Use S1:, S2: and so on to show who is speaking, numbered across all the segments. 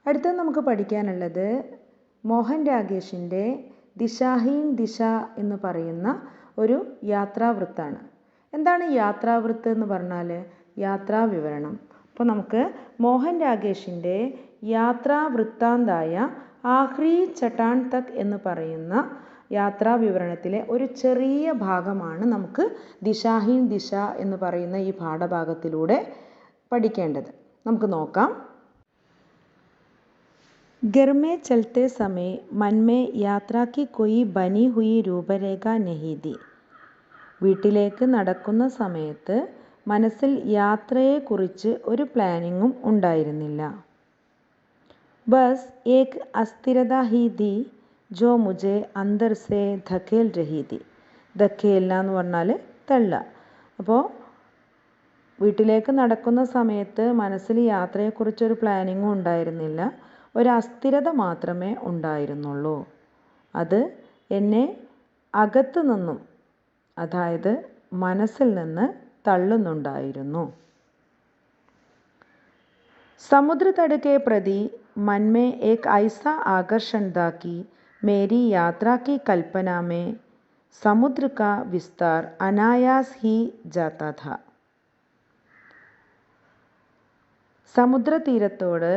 S1: അടുത്തത് നമുക്ക് പഠിക്കാനുള്ളത് മോഹൻ രാഗേഷിൻ്റെ ദിശാഹീൻ ദിശ എന്ന് പറയുന്ന ഒരു യാത്രാവൃത്താണ്. എന്താണ് യാത്രാവൃത്ത് എന്ന് പറഞ്ഞാൽ? യാത്രാ വിവരണം. അപ്പോൾ നമുക്ക് മോഹൻ രാഗേഷിൻ്റെ യാത്രാവൃത്താന്തായ ആഖ്രി ചട്ടാൻ തക് എന്ന് പറയുന്ന യാത്രാ വിവരണത്തിലെ ഒരു ചെറിയ ഭാഗമാണ് നമുക്ക് ദിശാഹീൻ ദിശ എന്ന് പറയുന്ന ഈ പാഠഭാഗത്തിലൂടെ പഠിക്കേണ്ടത്. നമുക്ക് നോക്കാം. घर में चलते समय मन में यात्रा की कोई बनी हुई रूपरेഖ नहीं थी. വീട്ടിലേക്ക് നടക്കുന്ന സമയത്ത് മനസ്സിൽ യാത്രയെക്കുറിച്ച് ഒരു പ്ലാനിങ്ങും ഉണ്ടായിരുന്നില്ല. ബസ് ഏക് അസ്ഥിരത ഹി थी जो मुझे अंदर से धकेल रही थी. ധക്കേൽന എന്ന് പറഞ്ഞാൽ തള്ള. അപ്പോൾ വീട്ടിലേക്ക് നടക്കുന്ന സമയത്ത് മനസ്സിൽ യാത്രയെക്കുറിച്ചൊരു പ്ലാനിങ്ങും ഉണ്ടായിരുന്നില്ല. ഒരു അസ്ഥിരത മാത്രമേ ഉണ്ടായിരുന്നുള്ളൂ. അത് എന്നെ അകത്തു നിന്നും, അതായത് മനസ്സിൽ നിന്ന് തള്ളുന്നുണ്ടായിരുന്നു. समुद्र तट के प्रति मन में एक ऐसा आकर्षण था कि मेरी यात्रा की कल्पना में समुद्र का विस्तार अनायास ही जाता था. സമുദ്രതീരത്തോട്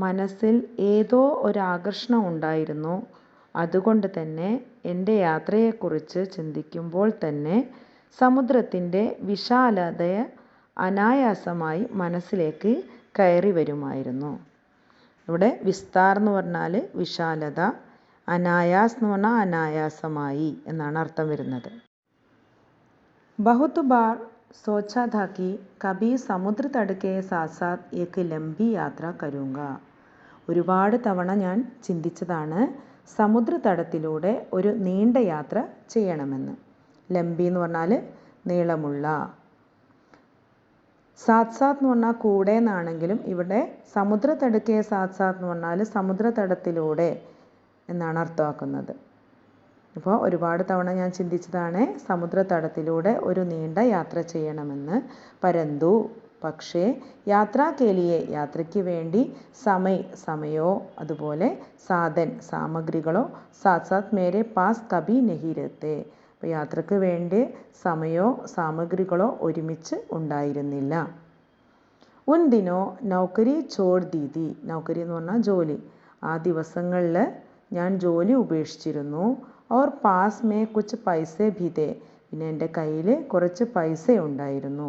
S1: മനസ്സിൽ ഏതോ ഒരാകർഷണം ഉണ്ടായിരുന്നു. അതുകൊണ്ട് തന്നെ എൻ്റെ യാത്രയെക്കുറിച്ച് ചിന്തിക്കുമ്പോൾ തന്നെ സമുദ്രത്തിൻ്റെ വിശാലത അനായാസമായി മനസ്സിലേക്ക് കയറി വരുമായിരുന്നു. ഇവിടെ വിസ്താർ എന്ന് പറഞ്ഞാൽ വിശാലത, അനായാസ് എന്ന് പറഞ്ഞാൽ അനായാസമായി എന്നാണ് അർത്ഥം വരുന്നത്. बहुत बार सोचा था कि कभी समुद्र तट के साथ साथ एक लंबी यात्रा करूँगा. ഒരുപാട് തവണ ഞാൻ ചിന്തിച്ചതാണ് സമുദ്രതടത്തിലൂടെ ഒരു നീണ്ട യാത്ര ചെയ്യണമെന്ന്. ലംബി എന്ന് പറഞ്ഞാൽ നീളമുള്ള. സാത്ത് സാത്ത് എന്ന് പറഞ്ഞാൽ കൂടെ എന്നാണെങ്കിലും ഇവിടെ സമുദ്രതടക്കെ സാത്ത് സാത്ത് എന്ന് പറഞ്ഞാൽ സമുദ്രതടത്തിലൂടെ എന്നാണ് അർത്ഥമാക്കുന്നത്. അപ്പോൾ ഒരുപാട് തവണ ഞാൻ ചിന്തിച്ചതാണ് സമുദ്രതടത്തിലൂടെ ഒരു നീണ്ട യാത്ര ചെയ്യണമെന്ന്. പരന്തു പക്ഷേ യാത്രാ കേലിയെ യാത്രയ്ക്ക് വേണ്ടി സമയോ അതുപോലെ സാധൻ സാമഗ്രികളോ സാത്ത് സാത്ത് മേരെ പാസ് കഭി നഹി രഹത്തെ. അപ്പോൾ യാത്രയ്ക്ക് വേണ്ടി സമയോ സാമഗ്രികളോ ഒരുമിച്ച് ഉണ്ടായിരുന്നില്ല. ഉൻ ദിനോ നൗക്കരി ചോട് ദീദി. നൗക്കരി എന്ന് പറഞ്ഞാൽ ജോലി. ആ ദിവസങ്ങളിൽ ഞാൻ ജോലി ഉപേക്ഷിച്ചിരുന്നു. और पास में कुछ पैसे भी थे. പിന്നെ എൻ്റെ കയ്യിൽ കുറച്ച് പൈസ ഉണ്ടായിരുന്നു.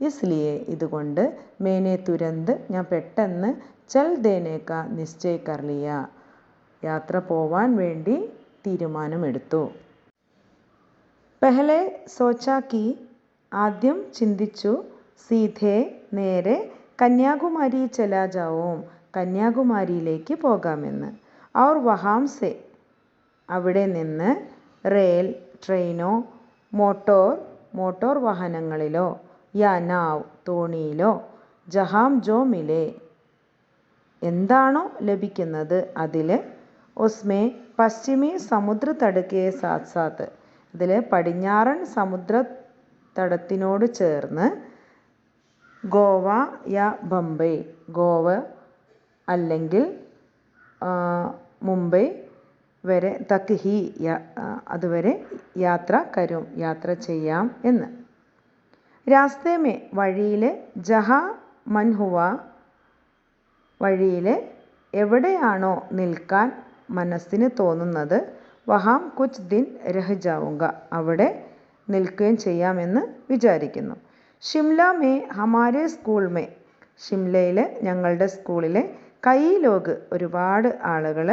S1: इसलिए ഇതുകൊണ്ട് मैंने तुरंत ഞാൻ പെട്ടെന്ന് चल देने का निश्चय कर लिया. യാത്ര പോവാൻ വേണ്ടി തീരുമാനമെടുത്തു. पहले सोचा कि ആദ്യം ചിന്തിച്ചു സീധേ നേരെ കന്യാകുമാരി ചലാ ജാവും. കന്യാകുമാരിയിലേക്ക് പോകാമെന്ന്. और वहाँ से അവിടെ നിന്ന് റെയിൽ ട്രെയിനോ മോട്ടോർ വാഹനങ്ങളിലോ യാ നാവ് തോണിയിലോ ജഹാം ജോ മിലേ എന്താണോ ലഭിക്കുന്നത് അതിൽ ഉസ്മേ പശ്ചിമി സമുദ്ര തടക്കെ സാത്ത് സാത്ത് ഇതിൽ പടിഞ്ഞാറൻ സമുദ്ര തടത്തിനോട് ചേർന്ന് ഗോവ യാ ബംബൈ ഗോവ അല്ലെങ്കിൽ മുംബൈ വരെ തക് ഹി അതുവരെ യാത്ര ചെയ്യാം എന്ന്. രാസ്തേ മേ വഴിയിൽ ജഹാ മൻ ഹുവ വഴിയിൽ എവിടെയാണോ നിൽക്കാൻ മനസ്സിന് തോന്നുന്നത് വഹാം കുച്ച് ദിൻ രഹ് ജാവുങ്ക അവിടെ നിൽക്കുകയും ചെയ്യാമെന്ന് വിചാരിക്കുന്നു. ഷിംല മേ ഹമാരെ സ്കൂൾ മേ ഷിംലയിൽ ഞങ്ങളുടെ സ്കൂളിലെ കൈ ലോഗ് ഒരുപാട് ആളുകൾ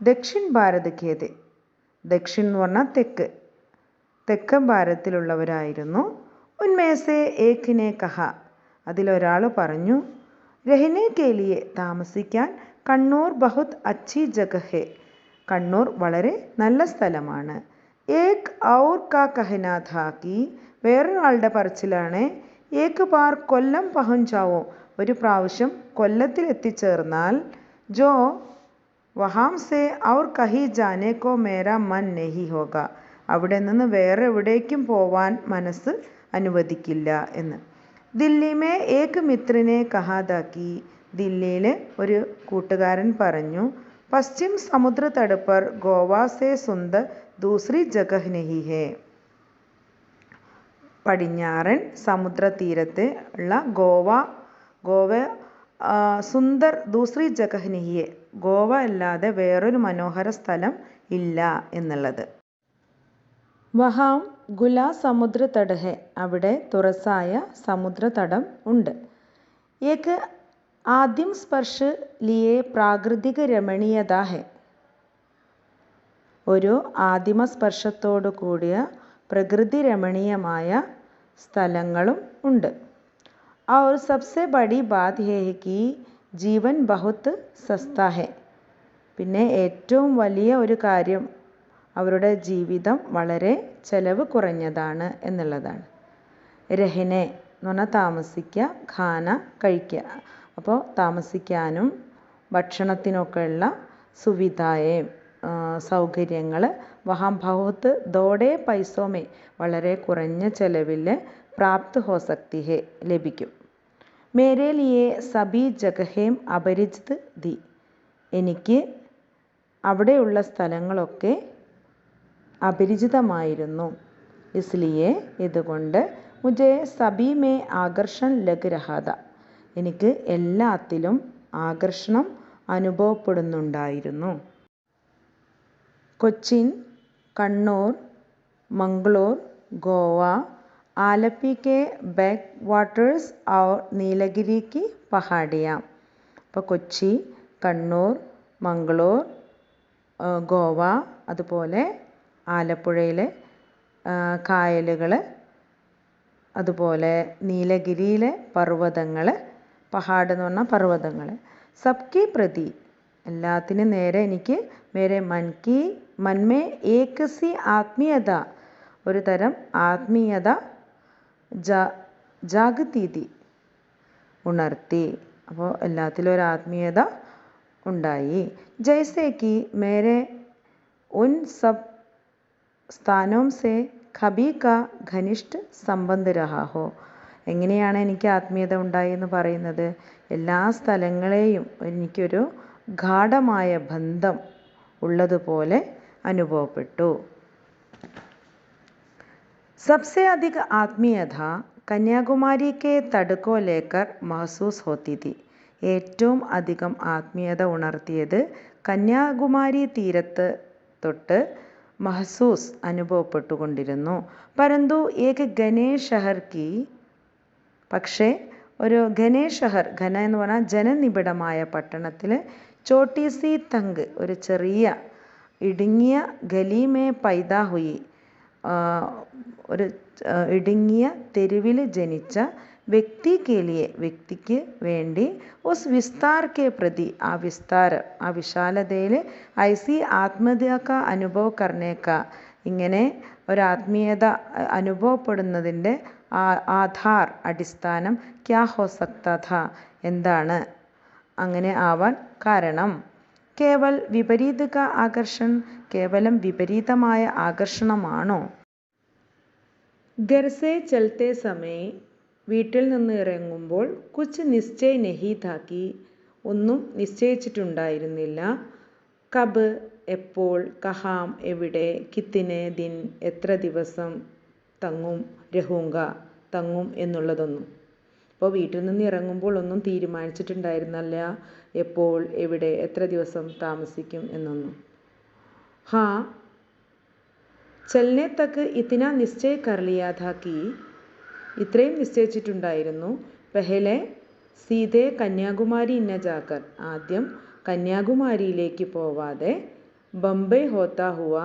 S1: ദക്ഷിൺ ഭാരത് കേത് ദക്ഷിൺ എന്ന് പറഞ്ഞാൽ തെക്കൻ ഭാരതത്തിലുള്ളവരായിരുന്നു. ഉന്മേസെ ഏകിനെ കഹ അതിലൊരാൾ പറഞ്ഞു രഹനെ കേലിയെ താമസിക്കാൻ കണ്ണൂർ ബഹുത് അച്ചി ജഗഹ് ഹെ കണ്ണൂർ വളരെ നല്ല സ്ഥലമാണ്. ഏക് ഔർ കാ കഹന ഥാ കി വേറൊരാളുടെ പറച്ചിലാണ് ഏക് ബാർ കൊല്ലം പഹുഞ്ചാവോ ഒരു പ്രാവശ്യം കൊല്ലത്തിൽ എത്തിച്ചേർന്നാൽ ജോ വഹാം സെ ഔർ കഹി ജാനെ കോ മേരാ മൻ നഹി ഹോഗ അവിടെ നിന്ന് വേറെ എവിടേക്കും പോവാൻ മനസ്സ് അനുവദിക്കില്ല എന്ന്. ദില്ലി മേ ഏക് മിത്രനെ കഹാ താ കി ദില്ലിയിൽ ഒരു കൂട്ടുകാരൻ പറഞ്ഞു, പശ്ചിം സമുദ്ര തട് पर गोवा से सुंदर दूसरी जगह नहीं है. പടിഞ്ഞാറൻ സമുദ്രതീരത്ത് ഉള്ള ഗോവ സുന്ദർ ദൂസറി ജഗഹ് നഹി ഹെ, ഗോവ അല്ലാതെ വേറൊരു മനോഹര സ്ഥലം ഇല്ല എന്നുള്ളത്. വഹാം ഗുലാ സമുദ്ര തട് ഹെ, അവിടെ തുറസായ സമുദ്രതടം ഉണ്ട്. ഏക് ആദിം സ്പർശ് ലിയേ പ്രാകൃതിക രമണീയത ഹെ, ഒരു ആദിമ സ്പർശത്തോടു കൂടിയ പ്രകൃതി രമണീയമായ സ്ഥലങ്ങളും ഉണ്ട്. और सबसे बड़ी बात है कि ജീവൻ ബഹുത്ത് സസ്ത ഹെ, പിന്നെ ഏറ്റവും വലിയ ഒരു കാര്യം അവരുടെ ജീവിതം വളരെ ചെലവ് കുറഞ്ഞതാണ് എന്നുള്ളതാണ്. രഹനെ എന്ന് പറഞ്ഞാൽ താമസിക്കുക, ഖാന കഴിക്കുക. അപ്പോൾ താമസിക്കാനും ഭക്ഷണത്തിനൊക്കെയുള്ള സുവിധായെ സൗകര്യങ്ങൾ വഹാം ബഹുത്ത് ദോടെ പൈസോമേ വളരെ കുറഞ്ഞ ചെലവിൽ പ്രാപ്ത് ഹോ സക്തി ഹെ ലഭിക്കും. മേരെ ലിയേ സബി ജഗഹേം അപരിചിത് ദി, എനിക്ക് അവിടെയുള്ള സ്ഥലങ്ങളൊക്കെ അപരിചിതമായിരുന്നു. ഇസ്ലിയെ ഇതുകൊണ്ട് മുझे സബി മേ ആകർഷൺ ലഗ് രഹാ था, എനിക്ക് എല്ലാത്തിലും ആകർഷണം അനുഭവപ്പെടുന്നുണ്ടായിരുന്നു. കൊച്ചിൻ, കണ്ണൂർ, മംഗളൂർ, ഗോവ, ആലപ്പി കെ ബാക്ക് വാട്ടേഴ്സ് और നീലഗിരി की പഹാഡിയാം. അപ്പോൾ കൊച്ചി, കണ്ണൂർ, മംഗളൂർ, ഗോവ, അതുപോലെ ആലപ്പുഴയിലെ കായലുകൾ, അതുപോലെ നീലഗിരിയിലെ പർവ്വതങ്ങൾ, പഹാഡ് എന്ന് പറഞ്ഞാൽ പർവ്വതങ്ങൾ. സബ്കി പ്രതി, എല്ലാത്തിനും നേരെ എനിക്ക് മേരെ മൻമേ ഏക് സി ആത്മീയത, ഒരു തരം ആത്മീയത ജാഗതീതി ഉണർത്തി. അപ്പോൾ എല്ലാത്തിലും ഒരു ആത്മീയത ഉണ്ടായി. ജൈസേ കി മേരെ ഉൻ സബ് സ്ഥാനോം സെ കബി കാ ഘനിഷ്ഠ സംബന്ധ രഹാ ഹോ, എങ്ങനെയാണ് എനിക്ക് ആത്മീയത ഉണ്ടായി എന്ന് പറയുന്നത്? എല്ലാ സ്ഥലങ്ങളെയും എനിക്കൊരു ഗാഢമായ ബന്ധം ഉള്ളതുപോലെ അനുഭവപ്പെട്ടു. सबसे अधिक ആത്മീയത കന്യാകുമാരി കെ തട് കോ ലേക്കർ മഹസൂസ് ഹോത്തി തി, ഏറ്റവും അധികം ആത്മീയത ഉണർത്തിയത് കന്യാകുമാരി തീരത്ത് തൊട്ട് മഹസൂസ് അനുഭവപ്പെട്ടുകൊണ്ടിരുന്നു. പരന്തു ഏക് ഘനെ ഷഹർ കി, പക്ഷേ ഒരു ഘനെ ഷഹർ, ഘന എന്ന് പറഞ്ഞാൽ ജനനിബിഡമായ പട്ടണത്തിൽ ചോട്ടി സി തങ്ക്, ഒരു ചെറിയ ഇടുങ്ങിയ ഗലീമേ പൈദാ ഹുയി, ഒരു ഇടുങ്ങിയ തെരുവിൽ ജനിച്ച വ്യക്തിക്ക് വേണ്ടി ഉസ് വിസ്താർ കെ പ്രതി, ആ വിസ്താരം, ആ വിശാലതയിൽ ഐസി ആത്മീയത കാ അനുഭവ കർണേ കാ, ഇങ്ങനെ ഒരു ആത്മീയത അനുഭവപ്പെടുന്നതിൻ്റെ ആധാർ, അടിസ്ഥാനം ക്യാ ഹോ സക്താ ഥാ, എന്താണ് അങ്ങനെ ആവാൻ കാരണം? കേവൽ വിപരീത കാ ആകർഷൺ, കേവലം വിപരീതമായ ആകർഷണമാണോ? ഘർ സേ ചലത്തെ സമയ, വീട്ടിൽ നിന്ന് ഇറങ്ങുമ്പോൾ കുച്ച് നിശ്ചയ നഹി താ കി, ഒന്നും നിശ്ചയിച്ചിട്ടുണ്ടായിരുന്നില്ല. കബ് എപ്പോൾ, കഹാം എവിടെ, കിത്തിനെ ദിൻ എത്ര ദിവസം, തങ്ങും രഹൂങ്ക തങ്ങും എന്നുള്ളതൊന്നും. അപ്പോൾ വീട്ടിൽ നിന്ന് ഇറങ്ങുമ്പോൾ ഒന്നും തീരുമാനിച്ചിട്ടുണ്ടായിരുന്നില്ല, എപ്പോൾ, എവിടെ, എത്ര ദിവസം താമസിക്കും എന്നൊന്നും. ഹാ ചലനെ തക്ക് ഇത്തിന നിശ്ചയ കർ ലിയാ ഥാ കി, ഇത്രയും നിശ്ചയിച്ചിട്ടുണ്ടായിരുന്നു. പെഹലെ സീധേ കന്യാകുമാരി ന ജാക്കർ, ആദ്യം കന്യാകുമാരിയിലേക്ക് പോവാതെ ബംബൈ ഹോത്താ ഹുവാ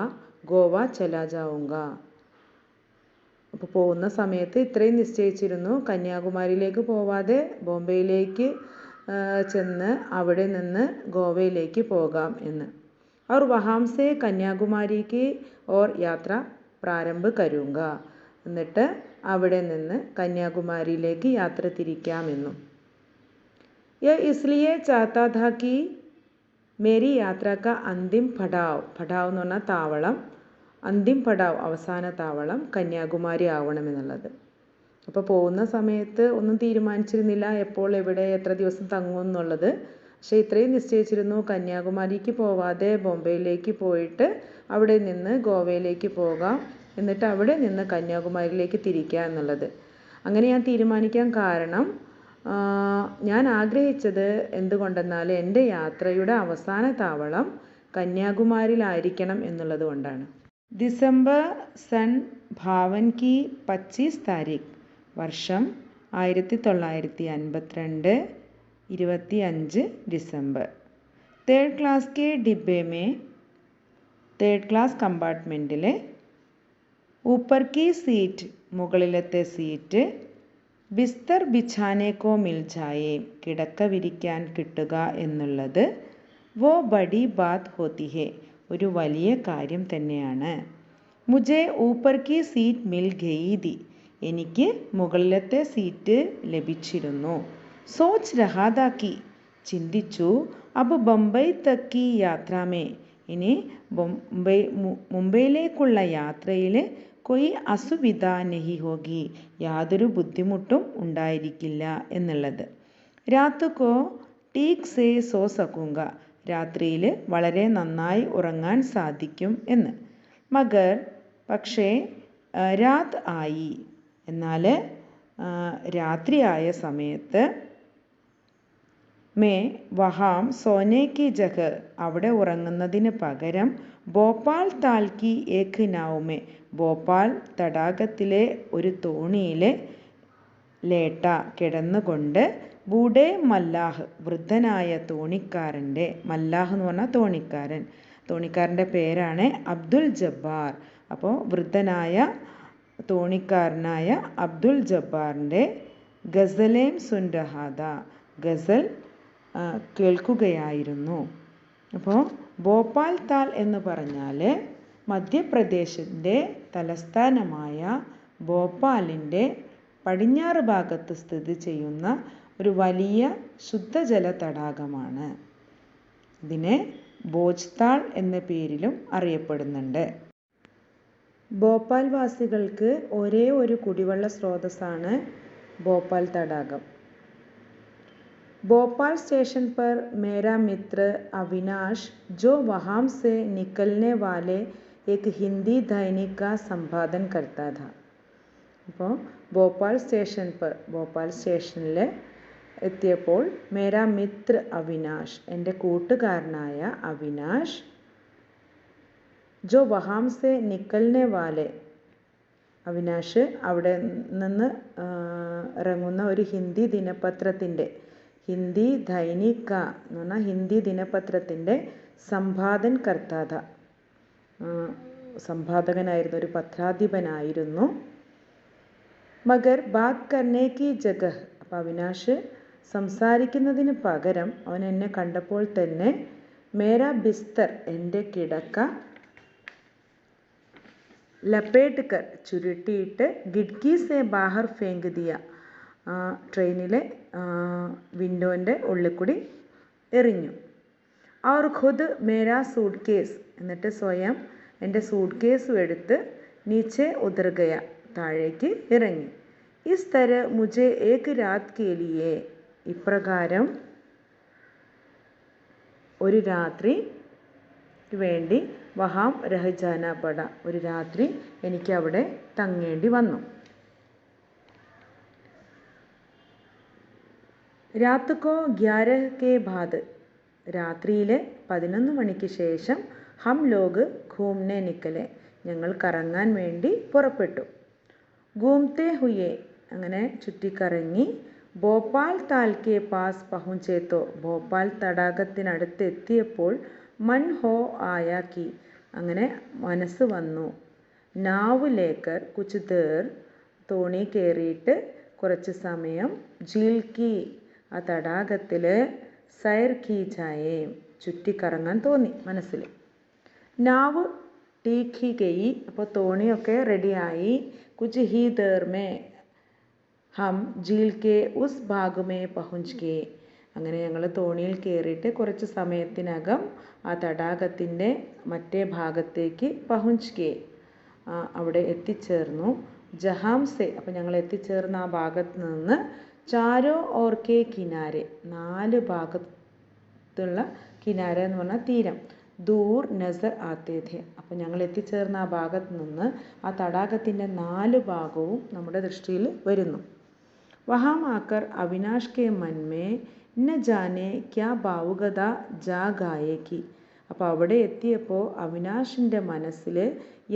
S1: ഗോവ ചലാ ജാവുങ്ക, അപ്പോൾ പോകുന്ന സമയത്ത് ഇത്രയും നിശ്ചയിച്ചിരുന്നു, കന്യാകുമാരിയിലേക്ക് പോവാതെ ബോംബെയിലേക്ക് ചെന്ന് അവിടെ നിന്ന് ഗോവയിലേക്ക് പോകാം എന്ന്. और वहाँ से कन्याकुमारी की और യാത്ര പ്രാരംഭ കരൂങ്ക, എന്നിട്ട് അവിടെ നിന്ന് കന്യാകുമാരിയിലേക്ക് യാത്ര തിരിക്കാമെന്നും. യഹ് ഇസ്ലിയെ ചാഹതാ ഥാ കി മേരി യാത്ര കാ അന്തിം പഠാവ്, പഠാവ് എന്ന് പറഞ്ഞാൽ താവളം, അന്തിം പഠാവ് അവസാന താവളം കന്യാകുമാരി ആവണമെന്നുള്ളത്. അപ്പോൾ പോകുന്ന സമയത്ത് ഒന്നും തീരുമാനിച്ചിരുന്നില്ല എപ്പോൾ എവിടെ എത്ര ദിവസം തങ്ങും എന്നുള്ളത്. പക്ഷേ ഇത്രയും നിശ്ചയിച്ചിരുന്നു, കന്യാകുമാരിക്ക് പോവാതെ ബോംബെയിലേക്ക് പോയിട്ട് അവിടെ നിന്ന് ഗോവയിലേക്ക് പോകാം, എന്നിട്ട് അവിടെ നിന്ന് കന്യാകുമാരിയിലേക്ക് തിരിക്കുക എന്നുള്ളത്. അങ്ങനെ ഞാൻ തീരുമാനിക്കാൻ കാരണം ഞാൻ ആഗ്രഹിച്ചത് എന്തുകൊണ്ടെന്നാൽ എൻ്റെ യാത്രയുടെ അവസാന താവളം കന്യാകുമാരിയിലായിരിക്കണം എന്നുള്ളത് കൊണ്ടാണ്. ഡിസംബർ സൺ ഭാവൻ കി 25 താരീഖ്, വർഷം 1952, 25 December. Third class K ഡിബ്ബെ may, third class കമ്പാർട്ട്മെൻറ്റിലെ ഊപ്പർ കി സീറ്റ്, മുകളിലത്തെ സീറ്റ്, ബിസ്തർ ബിഛാനെ കോ മിൽ ജായേ, കിടക്ക വിരിക്കാൻ കിട്ടുക എന്നുള്ളത്, വോ ബഡി ബാത് ഹോത്തി ഹെ, ഒരു വലിയ കാര്യം തന്നെയാണ്. മുझे ഊപ്പർ കി സീറ്റ് മിൽ ഗയി തി, എനിക്ക് മുകളിലത്തെ സീറ്റ് ലഭിച്ചിരുന്നു. സോച്ച് രഹാ താ കി, ചിന്തിച്ചു, അബ് ബംബൈ തക് കി യാത്രാ മേ, ഇനി മുംബൈയിലേക്കുള്ള യാത്രയിൽ കൊയ് അസുവിധ നഹി ഹോഗി, യാതൊരു ബുദ്ധിമുട്ടും ഉണ്ടായിരിക്കില്ല എന്നുള്ളത്. രാത് കോ ടീക് സേ സോ സകൂങ്ക, രാത്രിയിൽ വളരെ നന്നായി ഉറങ്ങാൻ സാധിക്കും എന്ന്. മഗർ, പക്ഷേ, രാത് ആയി, എന്നാൽ രാത്രിയായ സമയത്ത്, മേ വഹാം സോനെ കി ജഗ, അവിടെ ഉറങ്ങുന്നതിന് പകരം, ഭോപ്പാൽ താൽ കി ഏക് നാവ് മേ, ഭോപ്പാൽ തടാകത്തിലെ ഒരു തോണിയിൽ ലേട്ട, കിടന്നുകൊണ്ട്, ബൂഡേ മല്ലാഹ്, വൃദ്ധനായ തോണിക്കാരൻ്റെ, മല്ലാഹ് എന്ന് പറഞ്ഞാൽ തോണിക്കാരൻ, തോണിക്കാരൻ്റെ പേരാണ് അബ്ദുൽ ജബ്ബാർ. അപ്പോൾ വൃദ്ധനായ തോണിക്കാരനായ അബ്ദുൽ ജബ്ബാറിൻ്റെ ഗസലേം സുൻ രഹാദ, ഗസൽ കേൾക്കുകയായിരുന്നു. അപ്പോൾ ഭോപ്പാൽ താൽ എന്ന് പറഞ്ഞാൽ മധ്യപ്രദേശിൻ്റെ തലസ്ഥാനമായ ഭോപ്പാലിൻ്റെ പടിഞ്ഞാറ് ഭാഗത്ത് സ്ഥിതി ചെയ്യുന്ന ഒരു വലിയ ശുദ്ധജല തടാകമാണ്. ഇതിനെ ഭോജ്താൾ എന്ന പേരിലും അറിയപ്പെടുന്നുണ്ട്. ഭോപ്പാൽ വാസികൾക്ക് ഒരേ ഒരു കുടിവെള്ള സ്രോതസ്സാണ് ഭോപ്പാൽ തടാകം. भोपाल स्टेशन पर मेरा मित्र अविनाश, जो वहाँ से निकलने वाले एक हिंदी दैनिक का संपादन करता था. അപ്പോൾ ഭോപ്പാൽ സ്റ്റേഷനിൽ എത്തിയപ്പോൾ മേരാ മിത്ര അവിനാഷ്, എൻ്റെ കൂട്ടുകാരനായ അവിനാഷ്, ജോ വഹാം സെ നിക്കൽനെ വാലെ, അവിനാഷ് അവിടെ നിന്ന് ഇറങ്ങുന്ന ഒരു ഹിന്ദി ദിനപത്രത്തിൻ്റെ, ഹിന്ദി ദൈനിക എന്ന് പറഞ്ഞാൽ ഹിന്ദി ദിനപത്രത്തിൻ്റെ സമ്പാദൻ കർത്താത, സമ്പാദകനായിരുന്നു, ഒരു പത്രാധിപനായിരുന്നു. മഗർ ബാത് കർണേ കി ജഗഹ്, അപ്പോൾ അവിനാഷ് സംസാരിക്കുന്നതിന് പകരം അവൻ എന്നെ കണ്ടപ്പോൾ തന്നെ മേരാ ബിസ്തർ, എൻ്റെ കിടക്ക, ലപേട്ട് കർ, ചുരുട്ടിയിട്ട്, ഗിഡ്കി സെ ബാഹർ ഫേങ്ക് ദിയ, ട്രെയിനിലെ വിൻഡോൻ്റെ ഉള്ളിൽ കൂടി എറിഞ്ഞു. ഔർ ഖുദ് മേരാ സൂട്ട് കേസ്, എന്നിട്ട് സ്വയം എൻ്റെ സൂട്ട് കേസും എടുത്ത് നീച്ചെ ഉതർ ഗയ, താഴേക്ക് ഇറങ്ങി. ഇസ് തര മുझे ഏക് രാത് കെ ലിയേ, ഇപ്രകാരം ഒരു രാത്രി വേണ്ടി, വഹാം രഹ് ജാന പട, ഒരു രാത്രി എനിക്ക് അവിടെ തങ്ങേണ്ടി വന്നു. രാത് കോ 11 കെ ബാദ്, രാത്രിയിലെ 11 മണിക്ക് ശേഷം, ഹം ലോഗ് ഘൂംനെ നിക്കലെ, ഞങ്ങൾ കറങ്ങാൻ വേണ്ടി പുറപ്പെട്ടു. ഘൂംത്തെ ഹുയെ, അങ്ങനെ ചുറ്റിക്കറങ്ങി. ഭോപ്പാൽ താൽ കെ പാസ് പഹുഞ്ചേ തോ, ഭോപ്പാൽ തടാകത്തിനടുത്ത് എത്തിയപ്പോൾ, മൻ ഹോ ആയാ കി, അങ്ങനെ മനസ്സ് വന്നു. നാവ് ലേക്കർ കുച്ച് ദേർ, തോണി കയറിയിട്ട് കുറച്ച് സമയം, ജീൽ കി, ആ തടാകത്തിൽ, സൈർ കി ജായേ, ചുറ്റിക്കറങ്ങാൻ തോന്നി മനസ്സിൽ. നാവ് ടീക് ഹി ഗയി, അപ്പോൾ തോണിയൊക്കെ റെഡിയായി. കുച്ച് ഹി ദേർ മേ ഹം ജീൽ കെ ഉസ് ഭാഗ് മേ പഹുഞ്ച് ഗേ, അങ്ങനെ ഞങ്ങൾ തോണിയിൽ കയറിയിട്ട് കുറച്ച് സമയത്തിനകം ആ തടാകത്തിൻ്റെ മറ്റേ ഭാഗത്തേക്ക് പഹുഞ്ച് ഗേ, അവിടെ എത്തിച്ചേർന്നു. ജഹാം സെ, അപ്പം ഞങ്ങൾ എത്തിച്ചേർന്ന ആ ഭാഗത്ത് നിന്ന് ചാരോ ഓർ കെ കിനാരെ, 4 ഭാഗത്തുള്ള കിനാര എന്ന് പറഞ്ഞാൽ തീരം, ദൂർ നസർ ആത്തേ ഥേ, അപ്പം ഞങ്ങൾ എത്തിച്ചേർന്ന ആ ഭാഗത്ത് നിന്ന് ആ തടാകത്തിൻ്റെ 4 ഭാഗവും നമ്മുടെ ദൃഷ്ടിയിൽ വരുന്നു. വഹാം ആക്കർ അവിനാഷ് കെ മൻമേ ന ജാനെ ക്യാ ഭാവുകത ജാഗായേക്കി, അപ്പോൾ അവിടെ എത്തിയപ്പോൾ അവിനാഷിൻ്റെ മനസ്സിൽ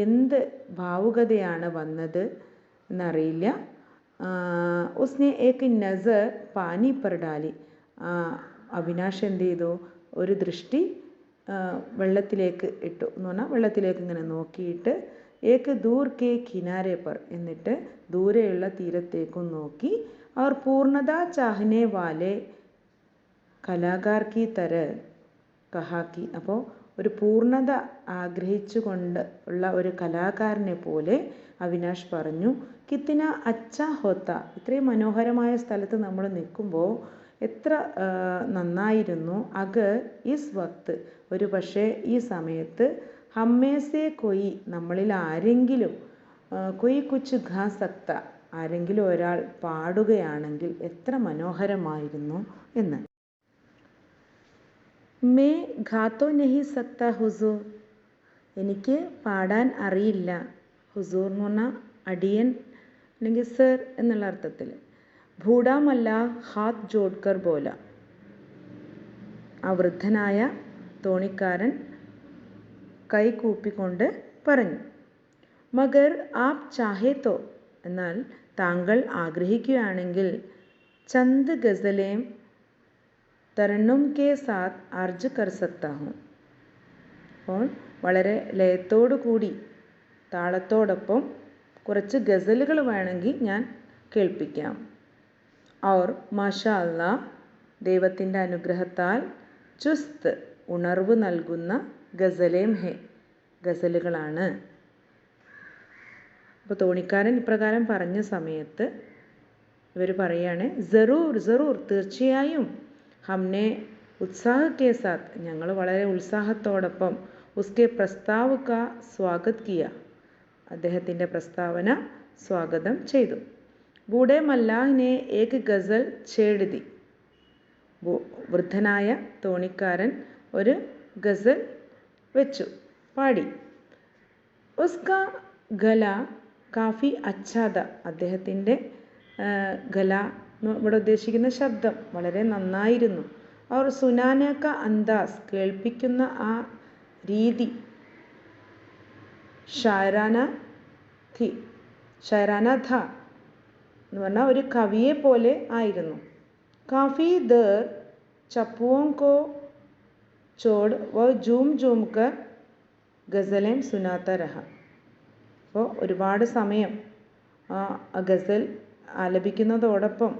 S1: എന്ത് ഭാവുകതയാണ് വന്നത് എന്നറിയില്ല. ഉസ്നെ ഏക്ക് നസർ പാനി പർ ഡാലി, അവിനാഷ് എന്ത് ചെയ്തു, ഒരു ദൃഷ്ടി വെള്ളത്തിലേക്ക് ഇട്ടു എന്ന് പറഞ്ഞാൽ വെള്ളത്തിലേക്ക് ഇങ്ങനെ നോക്കിയിട്ട് ഏക്ക് ദൂർ കെ കിനാരെ പർ, എന്നിട്ട് ദൂരെയുള്ള തീരത്തേക്കും നോക്കി. അവർ പൂർണ്ണത ചാഹനെ വാലെ കലാകാർ കി തര കഹാക്കി, അപ്പോൾ ഒരു പൂർണ്ണത ആഗ്രഹിച്ചു കൊണ്ട് ഉള്ള ഒരു കലാകാരനെ പോലെ അവിനാഷ് പറഞ്ഞു, കിത്തിന അച്ഛ ഹോത്ത, ഇത്രയും മനോഹരമായ സ്ഥലത്ത് നമ്മൾ നിൽക്കുമ്പോൾ എത്ര നന്നായിരുന്നു. അഗർ ഇസ് വക്ത്, ഒരു പക്ഷേ ഈ സമയത്ത് ഹമ്മേസെ കൊയ്, നമ്മളിൽ ആരെങ്കിലും കൊയ് കുച്ച് ഖാ സക്ത, ആരെങ്കിലും ഒരാൾ പാടുകയാണെങ്കിൽ എത്ര മനോഹരമായിരുന്നു എന്ന്. മേ ഖാത്തോ നഹി സക്ത ഹുസൂർ, എനിക്ക് പാടാൻ അറിയില്ല. ഹുസൂർ എന്ന് പറഞ്ഞാൽ അടിയൻ അല്ലെങ്കിൽ സർ എന്നുള്ള അർത്ഥത്തിൽ. ഭൂഡാമല്ല ഹാത്ത് ജോഡ്കർ ബോല, ആ വൃദ്ധനായ തോണിക്കാരൻ കൈ കൂപ്പിക്കൊണ്ട് പറഞ്ഞു. മഗർ ആപ് ചാഹേത്തോ, എന്നാൽ താങ്കൾ ആഗ്രഹിക്കുകയാണെങ്കിൽ ചന്ദ് ഗസലേം തരണ്ണും കെ സാത്ത് അർജ് കർ സക്താ ഹൂം, അപ്പോൾ വളരെ ലയത്തോടു കൂടി താളത്തോടൊപ്പം കുറച്ച് ഗസലുകൾ വേണമെങ്കിൽ ഞാൻ കേൾപ്പിക്കാം. ഔർ മാഷാ അല്ലാ, ദൈവത്തിൻ്റെ അനുഗ്രഹത്താൽ ചുസ്ത്, ഉണർവ് നൽകുന്ന ഗസലേം ഹെ, ഗസലുകളാണ്. അപ്പോൾ തോണിക്കാരൻ ഇപ്രകാരം പറഞ്ഞ സമയത്ത് ഇവർ പറയാണ്, ജറൂർ ജറൂർ, തീർച്ചയായും, ഹംനെ ഉത്സാഹ കെ സാത്ത്, ഞങ്ങൾ വളരെ ഉത്സാഹത്തോടൊപ്പം, ഉസ്കെ പ്രസ്താവ് കാ സ്വാഗത് കിയ, അദ്ദേഹത്തിൻ്റെ പ്രസ്താവന സ്വാഗതം ചെയ്തു. ബൂഡേ മല്ലാഹിനെ ഏക് ഗസൽ ഛേഡ്തി, വൃദ്ധനായ തോണിക്കാരൻ ഒരു ഗസൽ വെച്ചു, പാടി. ഉസ്ക ഗല കാഫി അച്ഛാദ, അദ്ദേഹത്തിൻ്റെ ഗല ഇവിടെ ഉദ്ദേശിക്കുന്ന ശബ്ദം വളരെ നന്നായിരുന്നു. അവർ സുനാനക അന്താസ്, കേൾപ്പിക്കുന്ന ആ രീതി, ഷായറാന ഥി, ഷായറാന ഥ എന്ന് പറഞ്ഞാൽ ഒരു കവിയെ പോലെ ആയിരുന്നു. കാഫി ദർ ചപ്പുओं को छोड़ वह झूम झूम कर ഗസലേം സുനാത്ത രഹ, അപ്പോൾ ഒരുപാട് സമയം ആ ഗസൽ ആലപിക്കുന്നതോടൊപ്പം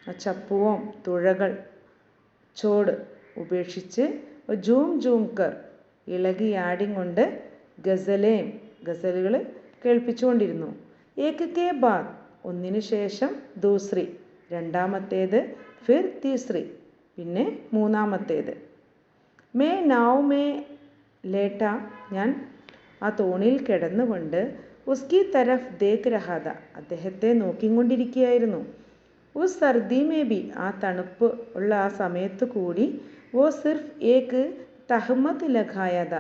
S1: ആ ചപ്പുവം, തുഴകൾ, ചോട് ഉപേക്ഷിച്ച്, ജൂം ജൂം കർ, ഇളകിയാടിക്കൊണ്ട് ഗസലേം, ഗസലുകൾ കേൾപ്പിച്ചുകൊണ്ടിരുന്നു. ഏക് കെ ബാദ്, ഒന്നിനു ശേഷം ദൂസ്രി, രണ്ടാമത്തേത്, ഫിർ തീസ്രി, പിന്നെ മൂന്നാമത്തേത്. മേ നാവ് മേ ലേട്ട, ഞാൻ ആ തോണിയിൽ കിടന്നുകൊണ്ട്, ഉസ്കി തരഫ് ദേഖ് രഹാദ, അദ്ദേഹത്തെ നോക്കിക്കൊണ്ടിരിക്കുകയായിരുന്നു. ഉസ് സർദി മേ ബി, ആ തണുപ്പ് ഉള്ള ആ സമയത്ത് കൂടി, വോ സിർഫ് ഏക് തഹ്മത് ലഖായത,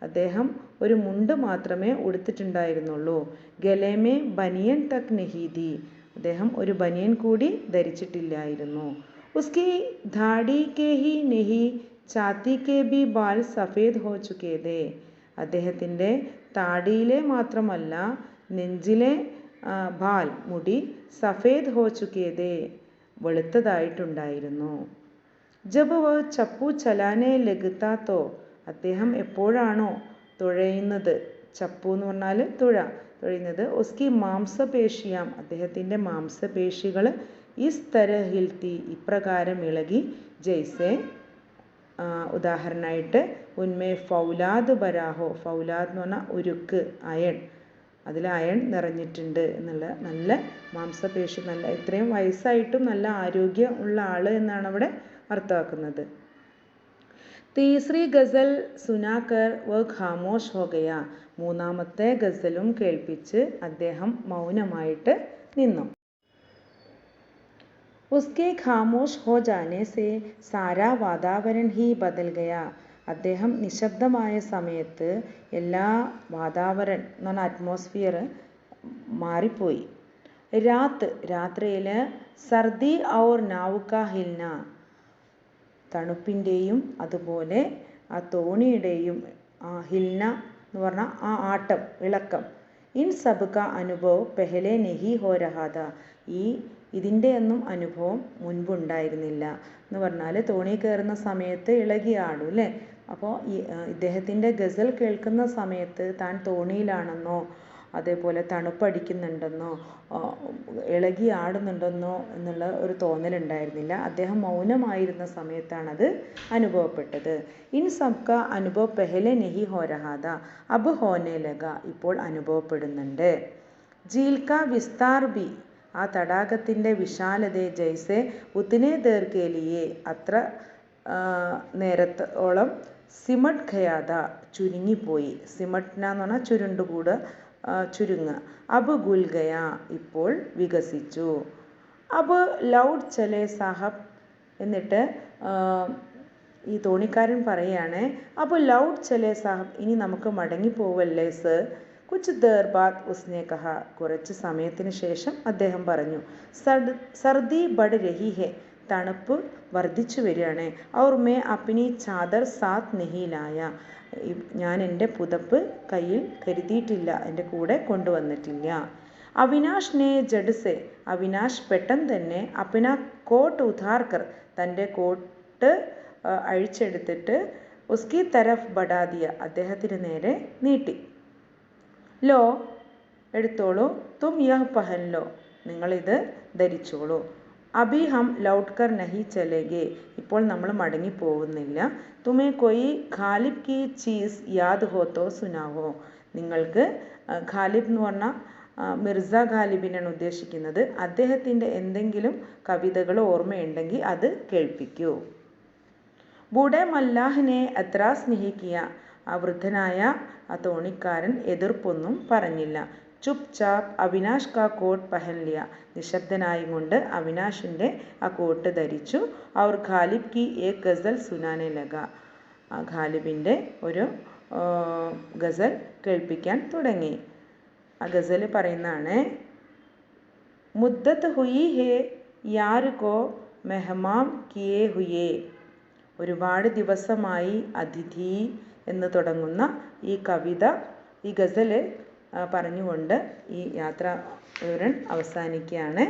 S1: അദ്ദേഹം ഒരു മുണ്ട് മാത്രമേ ഉടുത്തിട്ടുണ്ടായിരുന്നുള്ളൂ. ഗലേമേ ബനിയൻ തക് നഹീദി, അദ്ദേഹം ഒരു ബനിയൻ കൂടി ധരിച്ചിട്ടില്ലായിരുന്നു. ഉസ്കി ധാടി കെ ഹി നെഹി ഛാത്തി കെ ബി ബാൽ സഫേദ് ഹോ ചുക്കേ ദേ, അദ്ദേഹത്തിൻ്റെ താടിയിലെ മാത്രമല്ല നെഞ്ചിലെ ബാൽ, മുടി, സഫേദ് ഹോ ചുക്കേ ദേ, വെളുത്തതായിട്ടുണ്ടായിരുന്നു. ജബ് വ ചപ്പു ചലാനെ ലഗത്ത തോ, അദ്ദേഹം എപ്പോഴാണോ തുഴയുന്നത്, ചപ്പു എന്ന് പറഞ്ഞാൽ തുഴയുന്നത്, ഉസ്കി മാംസപേശിയാം, അദ്ദേഹത്തിൻ്റെ മാംസപേശികൾ, ഇസ് തരഹിൽത്തി, ഇപ്രകാരം ഇളകി, ജയ്സെ, ഉദാഹരണമായിട്ട്, ഉന്മേ ഫൗലാദ് ബരാഹോ, ഫൗലാദ് എന്ന് പറഞ്ഞാൽ ഉരുക്ക്, അയൺ, അതിൽ അയൺ നിറഞ്ഞിട്ടുണ്ട് എന്നുള്ള, നല്ല മാംസപേശി, നല്ല ഇത്രയും വയസ്സായിട്ടും നല്ല ആരോഗ്യം ഉള്ള ആൾ എന്നാണ് അവിടെ അർത്ഥമാക്കുന്നത്. തീസ്രി ഗസൽ സുനാക്കർ വ ഖാമോഷ് ഹോ ഗയ. മൂന്നാമത്തെ ഗസലും കേൾപ്പിച്ച് അദ്ദേഹം മൗനമായിട്ട് നിന്നു. ഉസ്കെ ഖാമോഷ് ഹോ ജാനെ സെ സാരാ വാതാവരൺ ഹി ബദൽ ഗയ. അദ്ദേഹം നിശബ്ദമായ സമയത്ത് എല്ലാ വാതാവരൺ എന്ന് പറഞ്ഞാൽ അറ്റ്മോസ്ഫിയർ മാറിപ്പോയി. രാത്രിയിൽ സർദി ഔർ നാവുക ഹിൽന, തണുപ്പിൻ്റെയും അതുപോലെ ആ തോണിയുടെയും ഹിൽന എന്ന് പറഞ്ഞാൽ ആ ആട്ടം, ഇളക്കം. ഇൻ സബ് കാ അനുഭവ് പെഹലെ നെഹി ഹോ രഹാ ഥാ. ഇതിൻ്റെ ഒന്നും അനുഭവം മുൻപുണ്ടായിരുന്നില്ല എന്ന് പറഞ്ഞാൽ തോണി കയറുന്ന സമയത്ത് ഇളകിയാടും അല്ലേ. അപ്പോൾ ഇദ്ദേഹത്തിൻ്റെ ഗസൽ കേൾക്കുന്ന സമയത്ത് താൻ തോണിയിലാണെന്നോ അതേപോലെ തണുപ്പടിക്കുന്നുണ്ടെന്നോ ഇളകി ആടുന്നുണ്ടെന്നോ എന്നുള്ള ഒരു തോന്നലുണ്ടായിരുന്നില്ല. അദ്ദേഹം മൗനമായിരുന്ന സമയത്താണത് അനുഭവപ്പെട്ടത്. ഇൻ സബ് കാ അനുഭവ് പെഹലെ നെഹി ഹോ രഹാ ഥാ അബ് ഹോനെ ലഗ. ഇപ്പോൾ അനുഭവപ്പെടുന്നുണ്ട്. ജീൽ കാ വിസ്താർ ബി, ആ തടാകത്തിൻ്റെ വിശാലതയെ ജൈസെ ഉത്തനെ ദേർ കെ ലിയെ, അത്ര നേരത്തോളം സിമട്ട് ഖയാത, ചുരുങ്ങിപ്പോയി. സിമട്ന എന്ന് പറഞ്ഞാൽ ചുരുണ്ടുകൂടുക, ചുരുങ്ങുക. അബ് ഗുൽ ഗയ, ഇപ്പോൾ വികസിച്ചു. അബ് ലൗഡ് ചലെ സാഹബ്, എന്നിട്ട് ഈ തോണിക്കാരൻ പറയാണ് അബ് ലൗഡ് ചലെ സാഹബ്, ഇനി നമുക്ക് മടങ്ങിപ്പോവല്ലേ സർ. കുച്ച് ദേർ ബാദ് ഉസ്നെ കഹ, കുറച്ച് സമയത്തിന് ശേഷം അദ്ദേഹം പറഞ്ഞു. സർദി ബഡ് രഹി ഹെ, തണുപ്പ് വർദ്ധിച്ചു വരികയാണ്. ഔർ മേ അപ്നി ചാദർ സാത്ത് നെഹി ലായ, ഞാൻ എൻ്റെ പുതപ്പ് കയ്യിൽ കരുതിയിട്ടില്ല, എൻ്റെ കൂടെ കൊണ്ടുവന്നിട്ടില്ല. അവിനാഷ് നേ ജഡ്സെ, അവിനാഷ് പെട്ടെന്ന് തന്നെ അപ്ന കോട്ട് ഉതാർക്കർ, തൻ്റെ കോട്ട് അഴിച്ചെടുത്തിട്ട് ഉസ്കി തരഫ് ബഡാദിയ, അദ്ദേഹത്തിന് നേരെ നീട്ടി. ലോ, എടുത്തോളൂ. തും യഹ് പഹൻ ലോ, നിങ്ങളിത് ധരിച്ചോളൂ. അബി ഹം ലൗട്ട് കർ നഹി ചലേഗെ, ഇപ്പോൾ നമ്മൾ മടങ്ങി പോകുന്നില്ല. തുമേ കൊയി ഖാലിബ് കി ചീസ് യാദ് ഹോ തോ സുനാവോ, നിങ്ങൾക്ക് ഖാലിബ് എന്ന് പറഞ്ഞാൽ മിർസ ഖാലിബിനാണ് ഉദ്ദേശിക്കുന്നത്. അദ്ദേഹത്തിൻ്റെ എന്തെങ്കിലും കവിതകൾ ഓർമ്മയുണ്ടെങ്കിൽ അത് കേൾപ്പിക്കൂ. ബൂഡെ മല്ലാഹിനെ എത്രാസ് നഹി കിയ, ആ വൃദ്ധനായ ആ തോണിക്കാരൻ എതിർപ്പൊന്നും പറഞ്ഞില്ല. ചുപ് ചാപ്പ് അവിനാഷ് കാ കോട്ട് പഹൻ ലിയ, നിശബ്ദനായും കൊണ്ട് അവിനാഷിൻ്റെ ആ കോട്ട് ധരിച്ചു. അവർ ഖാലിബ് കി ഏക് ഗസൽ സുനാനെ ലഗ, ആ ഖാലിബിൻ്റെ ഒരു ഗസൽ കേൾപ്പിക്കാൻ തുടങ്ങി. ആ ഗസൽ പറയുന്നതാണ്. മുദ്ദത്ത് ഹുയി ഹേ യാർ കോ മെഹമാം കിയേ ഹുയേ, ഒരുപാട് ദിവസമായി അതിഥി എന്ന് തുടങ്ങുന്ന ഈ കവിത, ഈ ഗസൽ പറഞ്ഞുകൊണ്ട് ഈ യാത്രാ വിവരൺ അവസാനിക്കുകയാണ്.